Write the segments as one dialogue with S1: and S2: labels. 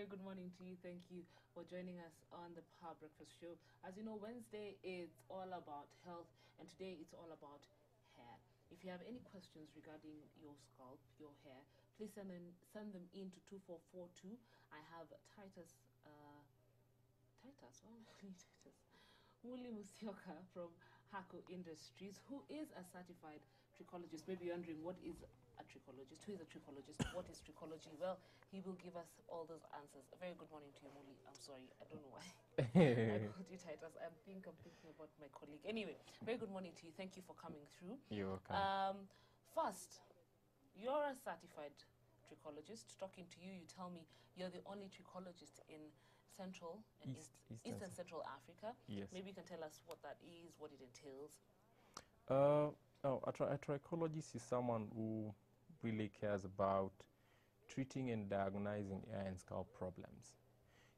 S1: very good morning to you. Thank you for joining us on the Power Breakfast Show. As you know, Wednesday it's all about health, and today it's all about hair. If you have any questions regarding your scalp, your hair, please send them in to 2442. I have Titus, Muli Musyoka from Hako Industries, who is a certified trichologist. Maybe you're wondering, what is a trichologist? Who is a trichologist? What is trichology? Well, he will give us all those answers. A very good morning to you, Muli. I'm sorry, I don't know why I called you Titus. I think I'm thinking about my colleague. Anyway, very good morning to you. Thank you for coming through.
S2: You're welcome.
S1: First, you're a certified trichologist. Talking to you, you tell me you're the only trichologist in Central and Eastern Central Africa.
S2: Yes.
S1: Maybe you can tell us what that is, what it entails.
S2: A trichologist is someone who really cares about treating and diagnosing hair and scalp problems.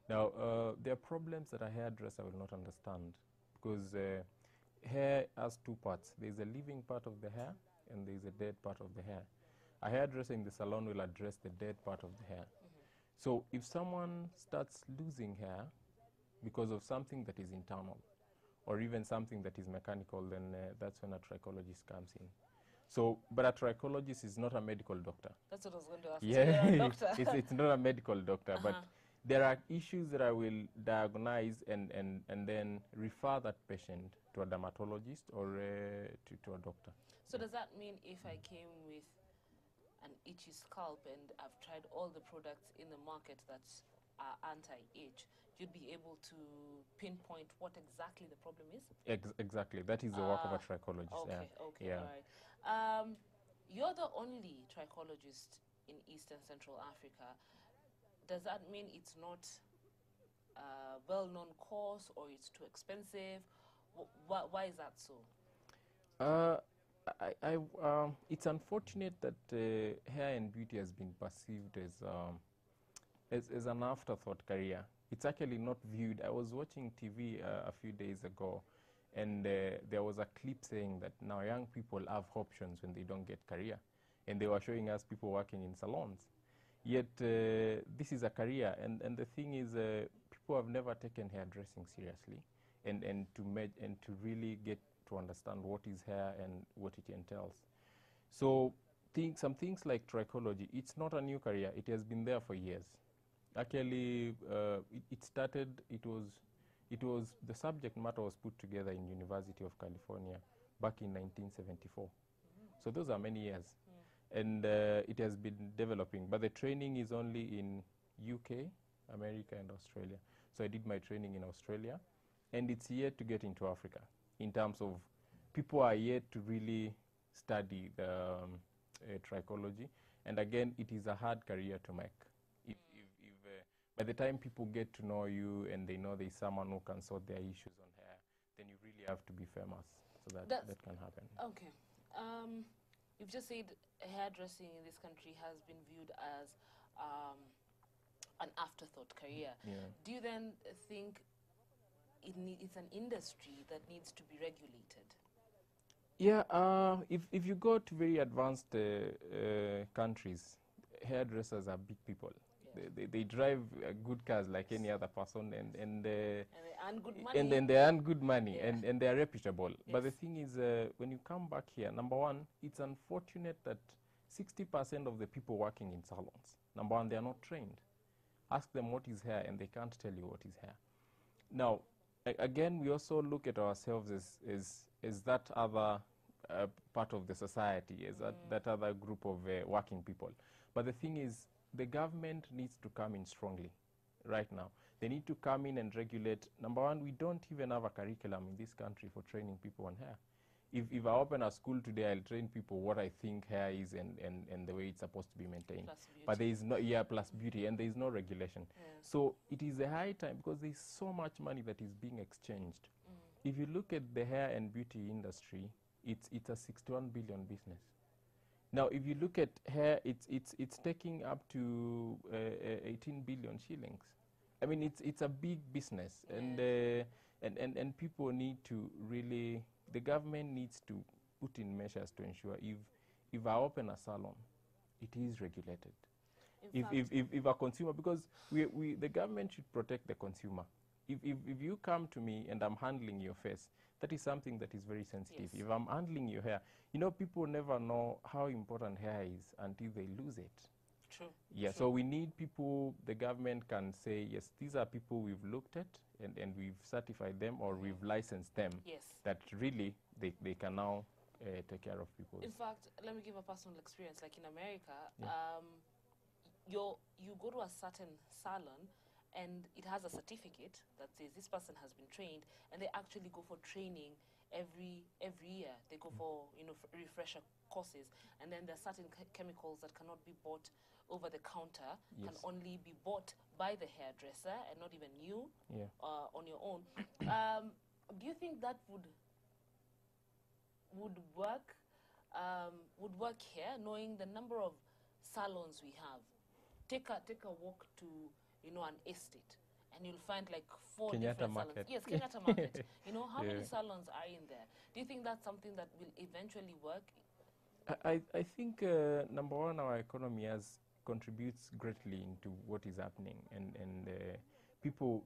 S2: Now, there are problems that a hairdresser will not understand because hair has two parts. There's a living part of the hair and there's a dead part of the hair. A hairdresser in the salon will address the dead part of the hair. So if someone starts losing hair because of something that is internal or even something that is mechanical, then that's when a trichologist comes in. So, but a trichologist is not a medical doctor.
S1: That's what I was going to ask.
S2: Yeah,
S1: So you're a doctor.
S2: it's not a medical doctor, but there are issues that I will diagnose and then refer that patient to a dermatologist or to a doctor.
S1: So does that mean if I came with an itchy scalp and I've tried all the products in the market that are anti-itch, you'd be able to pinpoint what exactly the problem is?
S2: Exactly. That is the work of a trichologist.
S1: Okay,
S2: yeah.
S1: okay,
S2: Yeah.
S1: all right. You're the only trichologist in Eastern Central Africa. Does that mean it's not a well-known course or it's too expensive? Why is that so?
S2: It's unfortunate that hair and beauty has been perceived as an afterthought career. It's actually not viewed. I was watching TV a few days ago, and there was a clip saying that now young people have options when they don't get career. And they were showing us people working in salons. Yet this is a career, and the thing is people have never taken hairdressing seriously and to really get to understand what is hair and what it entails. So some things like trichology, it's not a new career. It has been there for years. Actually, it started, it was the subject matter was put together in University of California back in 1974. So those are many years. And it has been developing, but the training is only in UK, America, and Australia. So I did my training in Australia, and it's yet to get into Africa in terms of people are yet to really study the trichology. And again, it is a hard career to make. If by the time people get to know you and they know there's someone who can sort their issues on hair, then you really have to be famous so that can happen.
S1: Okay. You've just said hairdressing in this country has been viewed as an afterthought career.
S2: Yeah.
S1: Do you then think it's an industry that needs to be regulated?
S2: Yeah, if you go to very advanced countries, hairdressers are big people. Yes. They drive good cars like any other person, and they
S1: earn good money.
S2: And then they earn good money,
S1: yeah.
S2: and they are reputable.
S1: Yes.
S2: But the thing is, when you come back here, number one, it's unfortunate that 60% of the people working in salons, number one, they are not trained. Ask them what is hair, and they can't tell you what is hair. Now, again, we also look at ourselves as that other part of the society, as that other group of working people. But the thing is, the government needs to come in strongly right now. They need to come in and regulate. Number one, we don't even have a curriculum in this country for training people on hair. If I open a school today, I'll train people what I think hair is and the way it's supposed to be maintained. But there is no, plus beauty, and there is no regulation.
S1: Yeah.
S2: So it is a high time because there is so much money that is being exchanged. If you look at the hair and beauty industry, it's a 61 billion business. Now, if you look at hair, it's taking up to 18 billion shillings. I mean, it's a big business, yeah. and people need to really, the government needs to put in measures to ensure if I open a salon, it is regulated. If a consumer, because the government should protect the consumer. If you come to me and I'm handling your face, that is something that is very sensitive.
S1: Yes.
S2: If I'm handling your hair, you know, people never know how important hair is until they lose it.
S1: True.
S2: Yeah,
S1: True.
S2: so we need people, the government can say, yes, these are people we've looked at and we've certified them or we've licensed them.
S1: Yes.
S2: That really they can now take care of people.
S1: In fact, let me give a personal experience. Like in America,
S2: Yeah.
S1: you go to a certain salon and it has a certificate that says this person has been trained, and they actually go for training every year. They go for, you know, refresher courses, and then there are certain chemicals that cannot be bought over the counter,
S2: Yes.
S1: can only be bought by the hairdresser and not even you on your own. Do you think that would work here, knowing the number of salons we have? Take a walk to, you know, an estate, and you'll find like 4
S2: Kenyatta
S1: different
S2: Market.
S1: salons. Yes, Kenyatta Market. You know, how
S2: Yeah.
S1: many salons are in there? Do you think that's something that will eventually work?
S2: I think, number one, our economy contributes greatly into what is happening, and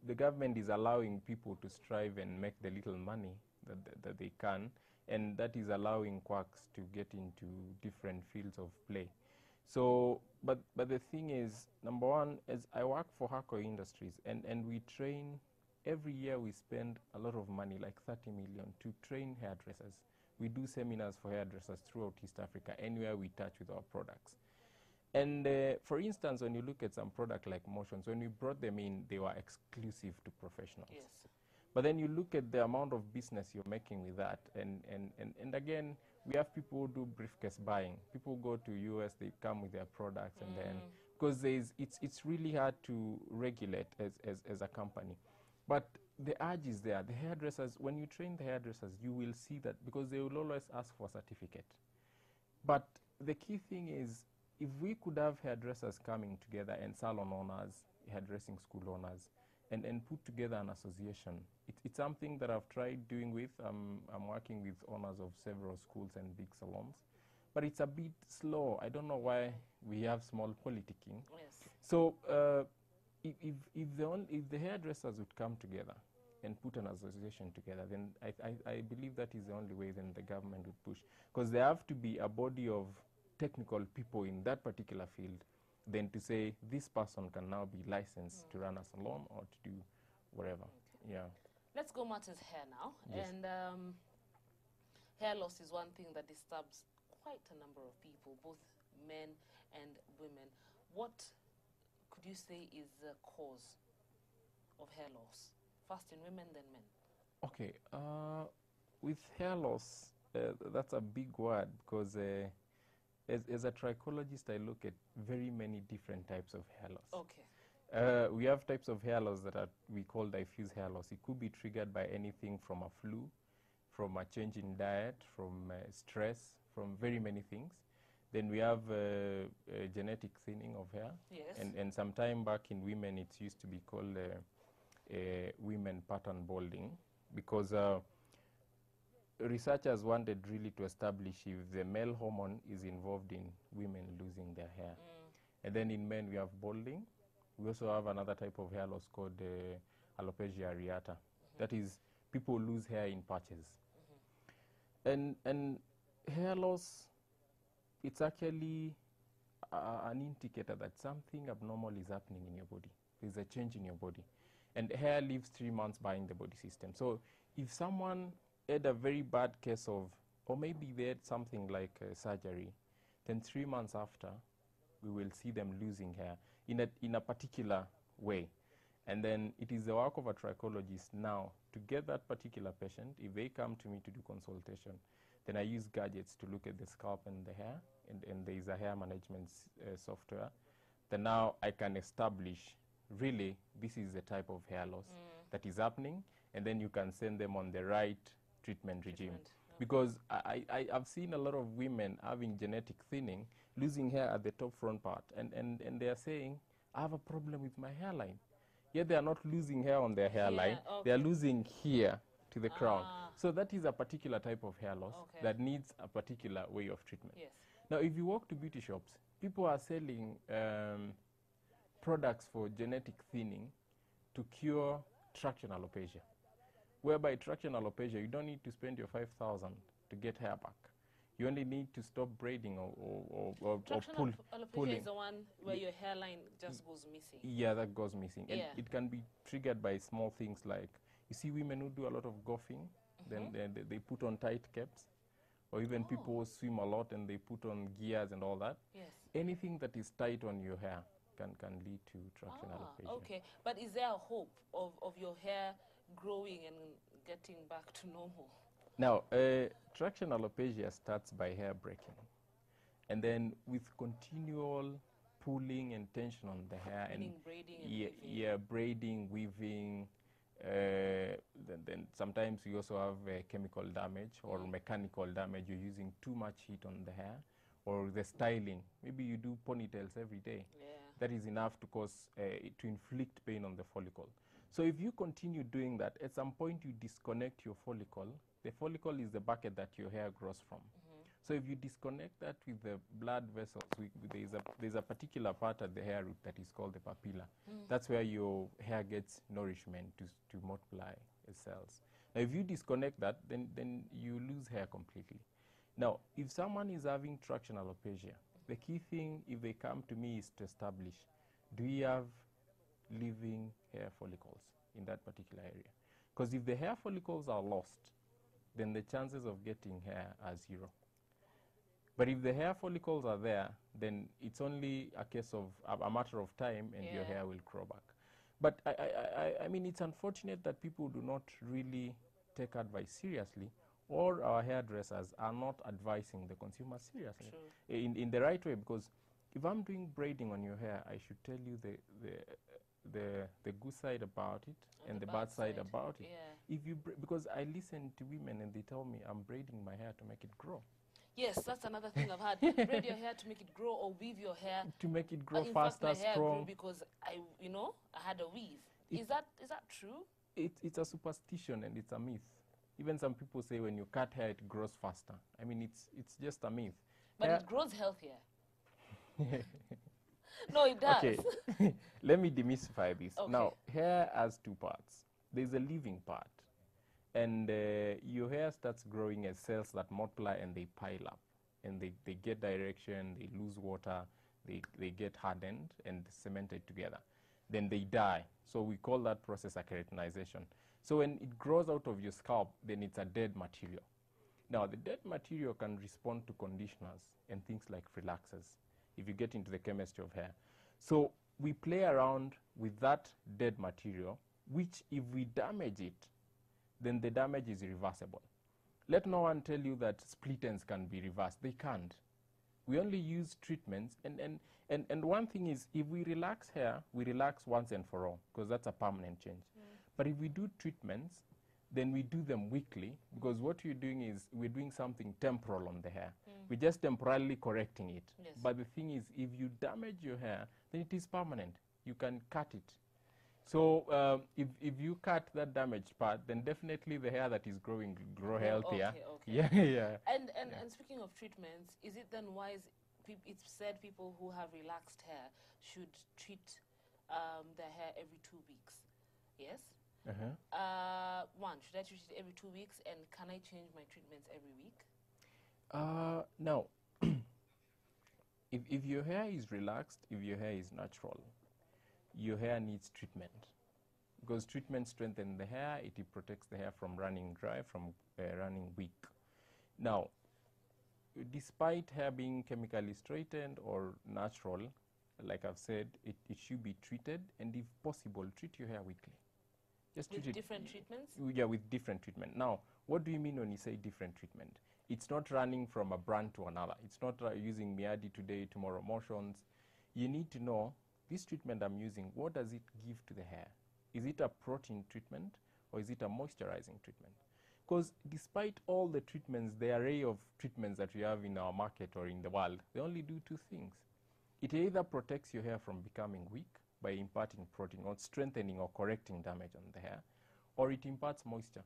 S2: the government is allowing people to strive and make the little money that they can, and that is allowing quacks to get into different fields of play. So, but the thing is, number one, as I work for Hako Industries, and we train, every year we spend a lot of money, like 30 million, to train hairdressers. We do seminars for hairdressers throughout East Africa, anywhere we touch with our products. And for instance, when you look at some product like Motions, when we brought them in, they were exclusive to professionals.
S1: Yes.
S2: But then you look at the amount of business you're making with that, and again, we have people who do briefcase buying. People go to US, they come with their products, and then, because it's really hard to regulate as a company. But the urge is there. The hairdressers, when you train the hairdressers, you will see that, because they will always ask for a certificate. But the key thing is, if we could have hairdressers coming together and salon owners, hairdressing school owners, and put together an association. It's something that I've tried doing with. I'm working with owners of several schools and big salons, but it's a bit slow. I don't know why we have small politicking.
S1: Yes.
S2: So if the hairdressers would come together and put an association together, then I believe that is the only way then the government would push, because there have to be a body of technical people in that particular field, then to say this person can now be licensed to run a salon or to do whatever. Okay. Yeah.
S1: Let's go matters hair now.
S2: Yes.
S1: And hair loss is one thing that disturbs quite a number of people, both men and women. What could you say is the cause of hair loss? First in women, then men.
S2: Okay. With hair loss, that's a big word, because as a trichologist, I look at very many different types of hair loss.
S1: Okay.
S2: We have types of hair loss that we call diffuse hair loss. It could be triggered by anything from a flu, from a change in diet, from stress, from very many things. Then we have genetic thinning of hair.
S1: Yes.
S2: And some time back in women, it used to be called women pattern balding, because researchers wanted really to establish if the male hormone is involved in women losing their hair. And then in men, we have balding. We also have another type of hair loss called alopecia areata. That is, people lose hair in patches. And hair loss, it's actually an indicator that something abnormal is happening in your body. There's a change in your body. And hair lives 3 months behind the body system. So if someone had a very bad case of, or maybe they had something like surgery, then 3 months after, we will see them losing hair in a particular way. And then it is the work of a trichologist now to get that particular patient. If they come to me to do consultation, then I use gadgets to look at the scalp and the hair, and there is a hair management software. Then now I can establish, really, this is the type of hair loss that is happening, and then you can send them on the right treatment regime. Because I've seen a lot of women having genetic thinning, losing hair at the top front part, and they are saying, I have a problem with my hairline. Yet they are not losing hair on their hairline, they are losing here to the crown. So that is a particular type of hair loss that needs a particular way of treatment.
S1: Yes.
S2: Now, if you walk to beauty shops, people are selling products for genetic thinning to cure traction alopecia. Whereby traction alopecia, you don't need to spend your 5,000 to get hair back. You only need to stop braiding or
S1: alopecia
S2: pulling.
S1: is the one where your hairline just goes missing.
S2: Yeah, that goes missing. And
S1: Yeah.
S2: it can be triggered by small things like, you see women who do a lot of golfing, then they put on tight caps, or even people who swim a lot and they put on gears and all that.
S1: Yes.
S2: Anything that is tight on your hair can lead to traction alopecia.
S1: Okay. But is there a hope of your hair growing and getting back to normal?
S2: Now, traction alopecia starts by hair breaking. And then with continual pulling and tension on the hair,
S1: Meaning
S2: and
S1: braiding and weaving.
S2: braiding, weaving, then sometimes you also have chemical damage or mechanical damage. You're using too much heat on the hair, or the styling. Maybe you do ponytails every day.
S1: Yeah.
S2: That is enough to cause to inflict pain on the follicle. So if you continue doing that, at some point you disconnect your follicle. The follicle is the bucket that your hair grows from. So if you disconnect that with the blood vessels, there's a particular part at the hair root that is called the papilla. That's where your hair gets nourishment to multiply its cells. Now, if you disconnect that, then you lose hair completely. Now, if someone is having traction alopecia, the key thing, if they come to me, is to establish, do you have living hair follicles in that particular area? Because if the hair follicles are lost, then the chances of getting hair are 0. But if the hair follicles are there, then it's only a case of a matter of time, and your hair will grow back. But I mean, it's unfortunate that people do not really take advice seriously, or our hairdressers are not advising the consumer seriously in the right way. Because if I'm doing braiding on your hair, I should tell you the good side about it and the bad side about it.
S1: Yeah.
S2: If you because I listen to women and they tell me I'm braiding my hair to make it grow.
S1: Yes, that's another thing I've heard. Braid your hair to make it grow, or weave your hair
S2: to make it grow
S1: in
S2: faster,
S1: fact, my hair
S2: strong.
S1: grew because I had a weave. Is that true?
S2: It's a superstition and it's a myth. Even some people say when you cut hair, it grows faster. I mean, it's just a myth.
S1: But
S2: hair
S1: it grows healthier. No, it does.
S2: Okay, let me demystify this.
S1: Okay.
S2: Now, hair has 2 parts. There's a living part. And your hair starts growing as cells that multiply and they pile up. And they get direction, they lose water, they get hardened and cemented together. Then they die. So we call that process a keratinization. So when it grows out of your scalp, then it's a dead material. Now, the dead material can respond to conditioners and things like relaxers, if you get into the chemistry of hair. So we play around with that dead material, which if we damage it, then the damage is irreversible. Let no one tell you that split ends can be reversed. They can't. We only use treatments. And one thing is, if we relax hair, we relax once and for all, because that's a permanent change. But if we do treatments, then we do them weekly, because what you're doing is we're doing something temporal on the hair. We're just temporarily correcting it.
S1: Yes.
S2: But the thing is, if you damage your hair, then it is permanent. You can cut it. So if you cut that damaged part, then definitely the hair that is growing grow healthier.
S1: Okay.
S2: Yeah.
S1: And speaking of treatments, is it then wise? It's said people who have relaxed hair should treat their hair every 2 weeks. Yes. One, should I treat it every 2 weeks, and can I change my treatments every week?
S2: No. If your hair is relaxed, if your hair is natural, your hair needs treatment, because treatment strengthens the hair. It protects the hair from running dry, from running weak. Now, despite hair being chemically straightened or natural, like I've said, it should be treated, and if possible, treat your hair weekly. Just
S1: with
S2: treat
S1: different treatments?
S2: Yeah, with different treatment. Now, what do you mean when you say different treatment? It's not running from a brand to another. It's not using Miadi today, tomorrow motions. You need to know, this treatment I'm using, what does it give to the hair? Is it a protein treatment, or is it a moisturizing treatment? Because despite all the treatments, the array of treatments that we have in our market or in the world, they only do 2 things. It either protects your hair from becoming weak by imparting protein, or strengthening or correcting damage on the hair, or it imparts moisture.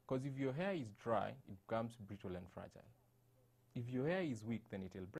S2: Because if your hair is dry, it becomes brittle and fragile. If your hair is weak, then it will break.